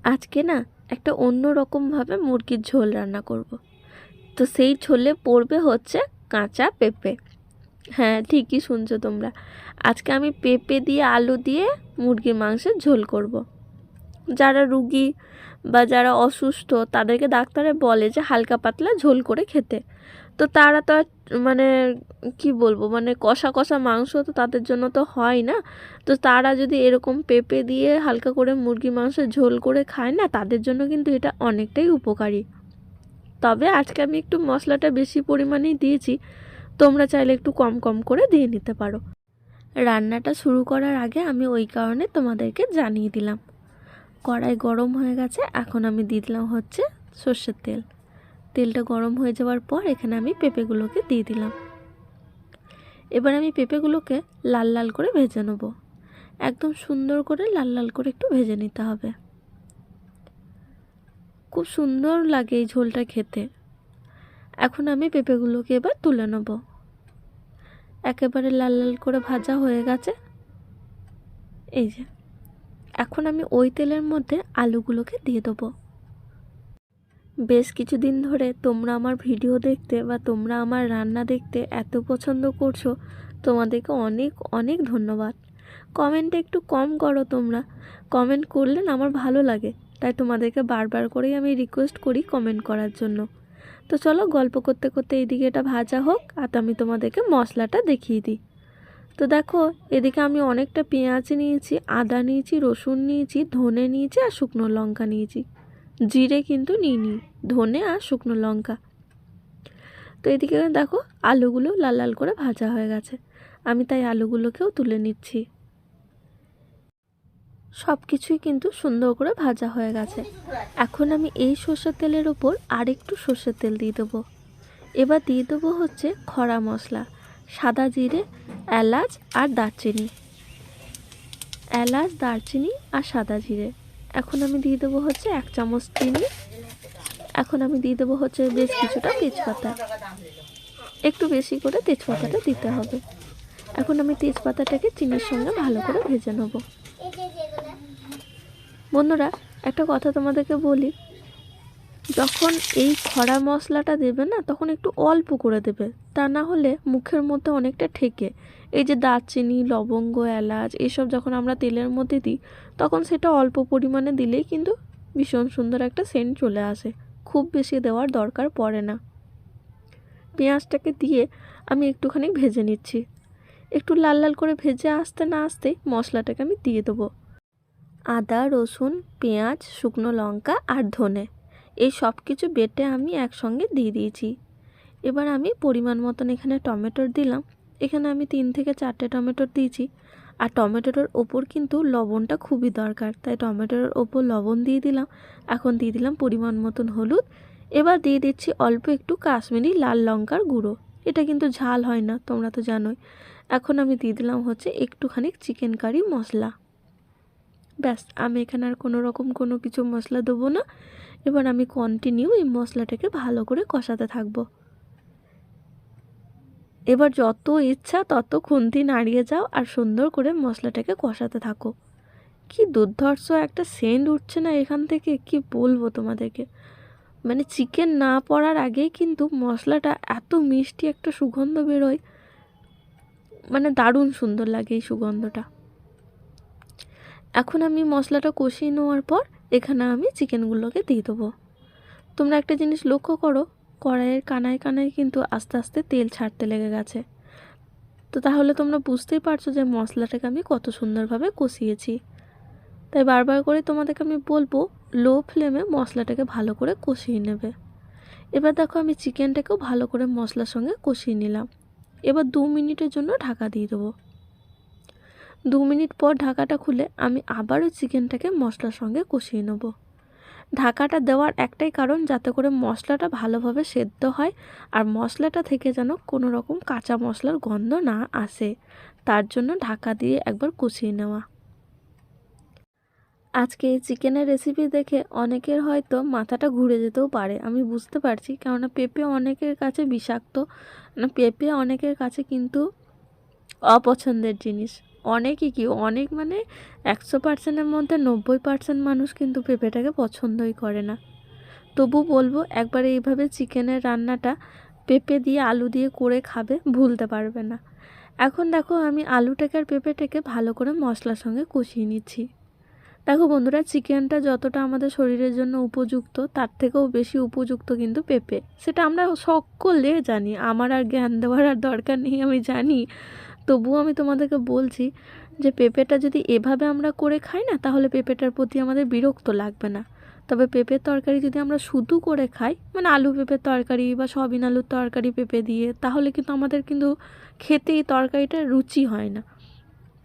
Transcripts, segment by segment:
আজকে না একটা অন্য রকমভাবে মুরগির ঝোল রান্না করব। তো সেই ঝোলে পড়বে হচ্ছে কাঁচা পেঁপে। হ্যাঁ, ঠিকই শুনছো তোমরা। আজকে আমি পেঁপে দিয়ে আলু দিয়ে মুরগির মাংসের ঝোল করব। যারা রুগী বা যারা অসুস্থ তাদেরকে ডাক্তারে বলে যে হালকা পাতলা ঝোল করে খেতে। তো তারা তো আর মানে কি বলবো, মানে কষা কষা মাংস তো তাদের জন্য তো হয় না। তো তারা যদি এরকম পেঁপে দিয়ে হালকা করে মুরগি মাংসের ঝোল করে খায় না, তাদের জন্য কিন্তু এটা অনেকটাই উপকারী। তবে আজকে আমি একটু মশলাটা বেশি পরিমাণেই দিয়েছি, তোমরা চাইলে একটু কম কম করে দিয়ে নিতে পারো। রান্নাটা শুরু করার আগে আমি ওই কারণে তোমাদেরকে জানিয়ে দিলাম। কড়াই গরম হয়ে গেছে, এখন আমি দিয়ে দিলাম হচ্ছে সর্ষের তেল। তেলটা গরম হয়ে যাওয়ার পর এখানে আমি পেঁপেগুলোকে দিয়ে দিলাম। এবার আমি পেঁপেগুলোকে লাল লাল করে ভেজে নেব। একদম সুন্দর করে লাল লাল করে একটু ভেজে নিতে হবে। খুব সুন্দর লাগে এই ঝোলটা খেতে। এখন আমি পেঁপেগুলোকে এবার তুলে নেব। একেবারে লাল লাল করে ভাজা হয়ে গেছে। এই যে, এখন আমি ওই তেলের মধ্যে আলুগুলোকে দিয়ে দেবো। বেশ কিছুদিন ধরে তোমরা আমার ভিডিও দেখতে বা তোমরা আমার রান্না দেখতে এত পছন্দ করছো, তোমাদেরকে অনেক অনেক ধন্যবাদ। কমেন্টে একটু কম করো তোমরা, কমেন্ট করলে না আমার ভালো লাগে, তাই তোমাদেরকে বারবার করেই আমি রিকোয়েস্ট করি কমেন্ট করার জন্য। তো চলো গল্প করতে করতে এইদিকে এটা ভাজা হোক, আর আমি তোমাদেরকে মশলাটা দেখিয়ে দিই। তো দেখো, এদিকে আমি অনেকটা পেঁয়াজ নিয়েছি, আদা নিয়েছি, রসুন নিয়েছি, ধনে নিয়েছি আর শুকনো লঙ্কা নিয়েছি। জিরে কিন্তু নিইনি, ধনে আর শুকনো লঙ্কা। তো এদিকে দেখো আলুগুলো লাল লাল করে ভাজা হয়ে গেছে, আমি তাই আলুগুলোকেও তুলে নিচ্ছি। সব কিছুই কিন্তু সুন্দর করে ভাজা হয়ে গেছে। এখন আমি এই সর্ষের তেলের ওপর আরেকটু সর্ষের তেল দিয়ে দেবো। এবার দিয়ে দেবো হচ্ছে খড়া মশলা, সাদা জিরে, এলাচ আর দারচিনি। এলাচ, দারচিনি আর সাদা জিরে। এখন আমি দিয়ে দেবো হচ্ছে 1 চামচ চিনি। এখন আমি দিয়ে দেবো হচ্ছে বেশ কিছুটা তেজপাতা, একটু বেশি করে তেজপাতাটা দিতে হবে। এখন আমি তেজপাতাটাকে চিনির সঙ্গে ভালো করে ভেজে নেব। বন্ধুরা, একটা কথা তোমাদেরকে বলি, যখন এই খড়া মশলাটা দেবে না, তখন একটু অল্প করে দেবে, তা না হলে মুখের মধ্যে অনেকটা ঠেকে। এই যে দারচিনি, লবঙ্গ, এলাচ এসব যখন আমরা তেলের মধ্যে দিই, তখন সেটা অল্প পরিমাণে দিলেই কিন্তু ভীষণ সুন্দর একটা সেন্ট চলে আসে। খুব বেশি দেওয়ার দরকার পড়ে না। পেঁয়াজটাকে দিয়ে আমি একটুখানি ভেজে নিচ্ছি। একটু লাল লাল করে ভেজে আসতে না আসতেই মশলাটাকে আমি দিয়ে দেবো। আদা, রসুন, পেঁয়াজ, শুকনো লঙ্কা আর ধনে, এই সব কিছু বেটে আমি একসঙ্গে দিয়ে দিয়েছি। এবার আমি পরিমাণ মতন এখানে টমেটোর দিলাম। এখানে আমি 3 থেকে 4টে টমেটোর দিয়েছি। আর টমেটোর ওপর কিন্তু লবণটা খুবই দরকার, তাই টমেটোর ওপর লবণ দিয়ে দিলাম। এখন দিয়ে দিলাম পরিমাণ মতন হলুদ। এবার দিয়ে দিচ্ছি অল্প একটু কাশ্মীরি লাল লঙ্কার গুঁড়ো। এটা কিন্তু ঝাল হয় না, তোমরা তো জানোই। এখন আমি দিয়ে দিলাম হচ্ছে একটুখানি চিকেন কারি মশলা। ব্যাস, আমি এখানে আর কোনো রকম কোনো কিছু মশলা দেবো না। এবার আমি কন্টিনিউ এই মশলাটাকে ভালো করে কষাতে থাকবো। এবার যত ইচ্ছা তত খুন্তি নাড়িয়ে যাও আর সুন্দর করে মশলাটাকে কষাতে থাকো। কি দুর্ধর্ষ একটা সেন্ট উঠছে না এখান থেকে, কি বলবো তোমাদেরকে। মানে চিকেন না পড়ার আগেই কিন্তু মশলাটা এত মিষ্টি একটা সুগন্ধ বেরোয়, মানে দারুণ সুন্দর লাগে এই সুগন্ধটা। এখন আমি মশলাটা কষিয়ে নেওয়ার পর এখানে আমি চিকেনগুলোকে দিয়ে দেবো। তোমরা একটা জিনিস লক্ষ্য করো, কড়াইয়ের কানায় কানায় কিন্তু আস্তে আস্তে তেল ছাড়তে লেগে গেছে। তো তাহলে তোমরা বুঝতেই পারছো যে মশলাটাকে আমি কত সুন্দরভাবে কষিয়েছি। তাই বারবার করে তোমাদেরকে আমি বলবো, লো ফ্লেমে মশলাটাকে ভালো করে কষিয়ে নেবে। এবার দেখো আমি চিকেনটাকেও ভালো করে মশলার সঙ্গে কষিয়ে নিলাম। এবার 2 মিনিটের জন্য ঢাকা দিয়ে দেবো। 2 মিনিট পর ঢাকাটা খুলে আমি আবারও চিকেনটাকে মশলার সঙ্গে কষিয়ে নেব। ঢাকাটা দেওয়ার একটাই কারণ, যাতে করে মশলাটা ভালোভাবে সেদ্ধ হয় আর মশলাটা থেকে যেন কোনো রকম কাঁচা মশলার গন্ধ না আসে, তার জন্য ঢাকা দিয়ে একবার কষিয়ে নেওয়া। আজকে এই চিকেনের রেসিপি দেখে অনেকের হয়তো মাথাটা ঘুরে যেতেও পারে, আমি বুঝতে পারছি, কেননা পেঁপে অনেকের কাছে বিষাক্ত, না পেঁপে অনেকের কাছে কিন্তু অপছন্দের জিনিস। অনেকই কি অনেক মানে 100%-এর মধ্যে 90% মানুষ কিন্তু পেঁপেটাকে পছন্দই করে না। তবু বলবো একবার এইভাবে চিকেনের রান্নাটা পেঁপে দিয়ে আলু দিয়ে করে খাবে, ভুলতে পারবে না। এখন দেখো আমি আলুটাকে আর পেঁপেটাকে ভালো করে মশলার সঙ্গে কষিয়ে নিচ্ছি। দেখো বন্ধুরা, চিকেনটা যতটা আমাদের শরীরের জন্য উপযুক্ত তার থেকেও বেশি উপযুক্ত কিন্তু পেঁপে, সেটা আমরা সকলে জানি, আমার আর জ্ঞান দেওয়ার আর দরকার নেই, আমি জানি। তবুও আমি তোমাদেরকে বলছি যে পেঁপেটা যদি এভাবে আমরা করে খাই না, তাহলে পেঁপেটার প্রতি আমাদের বিরক্ত লাগবে না। তবে পেঁপের তরকারি যদি আমরা শুধু করে খাই, মানে আলু পেঁপের তরকারি বা সয়াবিন আলুর তরকারি পেঁপে দিয়ে, তাহলে কিন্তু আমাদের কিন্তু খেতে এই তরকারিটা রুচি হয় না।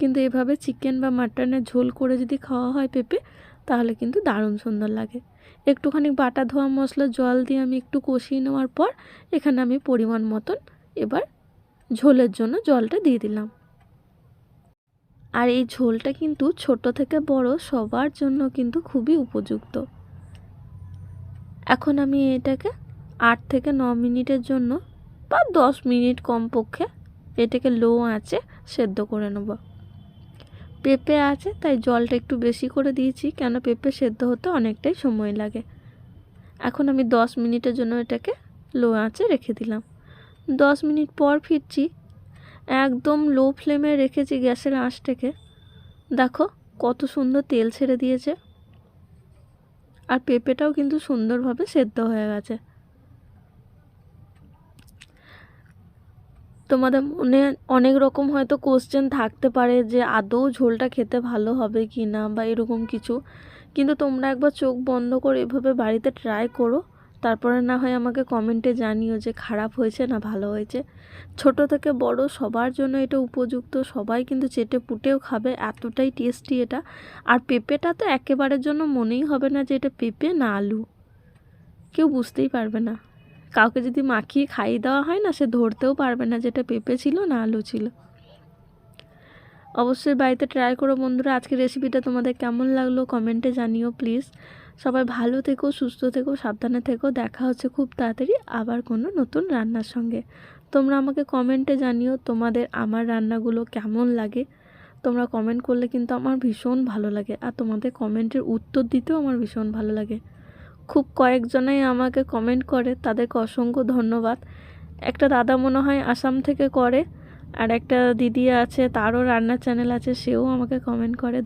কিন্তু এভাবে চিকেন বা মাটনের ঝোল করে যদি খাওয়া হয় পেঁপে, তাহলে কিন্তু দারুণ সুন্দর লাগে। একটুখানি বাটা ধোয়া মশলা জল দিয়ে আমি একটু কষিয়ে নেওয়ার পর এখানে আমি পরিমাণ মতন এবার ঝোলের জন্য জলটা দিয়ে দিলাম। আর এই ঝোলটা কিন্তু ছোট থেকে বড় সবার জন্য কিন্তু খুবই উপযুক্ত। এখন আমি এটাকে 8 থেকে 9 মিনিটের জন্য বা 10 মিনিট কমপক্ষে এটাকে লো আঁচে সেদ্ধ করে নেব। পেঁপে আছে তাই জলটা একটু বেশি করে দিয়েছি, কেন পেঁপে সেদ্ধ হতে অনেকটাই সময় লাগে। এখন আমি 10 মিনিটের জন্য এটাকে লো আঁচে রেখে দিলাম। 10 মিনিট পর ফিরছি, একদম লো ফ্লেমে রেখেছি গ্যাসের আঁচটাকে। দেখো কত সুন্দর তেল ছেড়ে দিয়েছে, আর পেঁপেটাও কিন্তু সুন্দরভাবে সেদ্ধ হয়ে গেছে। তোমাদের মনে অনেক রকম হয়তো কোশ্চেন থাকতে পারে যে আদৌ ঝোলটা খেতে ভালো হবে কি না বা এরকম কিছু, কিন্তু তোমরা একবার চোখ বন্ধ করে এভাবে বাড়িতে ট্রাই করো, তারপরে না হয় আমাকে কমেন্টে জানিও যে খারাপ হয়েছে না ভালো হয়েছে। ছোট থেকে বড় সবার জন্য এটা উপযুক্ত, সবাই কিন্তু চেটে পুটেও খাবে, এতটাই টেস্টি এটা। আর পেঁপেটা তো একেবারের জন্য মনেই হবে না যে এটা পেঁপে না আলু, কেউ বুঝতেই পারবে না। কাউকে যদি মাখিয়ে খাইয়ে দেওয়া হয় না, সে ধরতেও পারবে না যেটা পেঁপে ছিল না আলু ছিল। অবশ্যই বাড়িতে ট্রাই করো বন্ধুরা। আজকের রেসিপিটা তোমাদের কেমন লাগলো কমেন্টে জানিও প্লিজ। সবাই ভালো থেকো, সুস্থ থেকো, সাবধানে থেকো। দেখা হচ্ছে খুব তাড়াতাড়ি আবার কোনো নতুন রান্নার সঙ্গে। তোমরা আমাকে কমেন্টে জানিও তোমাদের আমার রান্নাগুলো কেমন লাগে। তোমরা কমেন্ট করলে কিন্তু আমার ভীষণ ভালো লাগে, আর তোমাদের কমেন্টের উত্তর দিতেও আমার ভীষণ ভালো লাগে। খুব কয়েকজনাই আমাকে কমেন্ট করে, তাদেরকে অসংখ্য ধন্যবাদ। একটা দাদা মনে হয় আসাম থেকে করে, আর একটা দিদি আছে তারও রান্নার চ্যানেল আছে, সেও আমাকে কমেন্ট করে।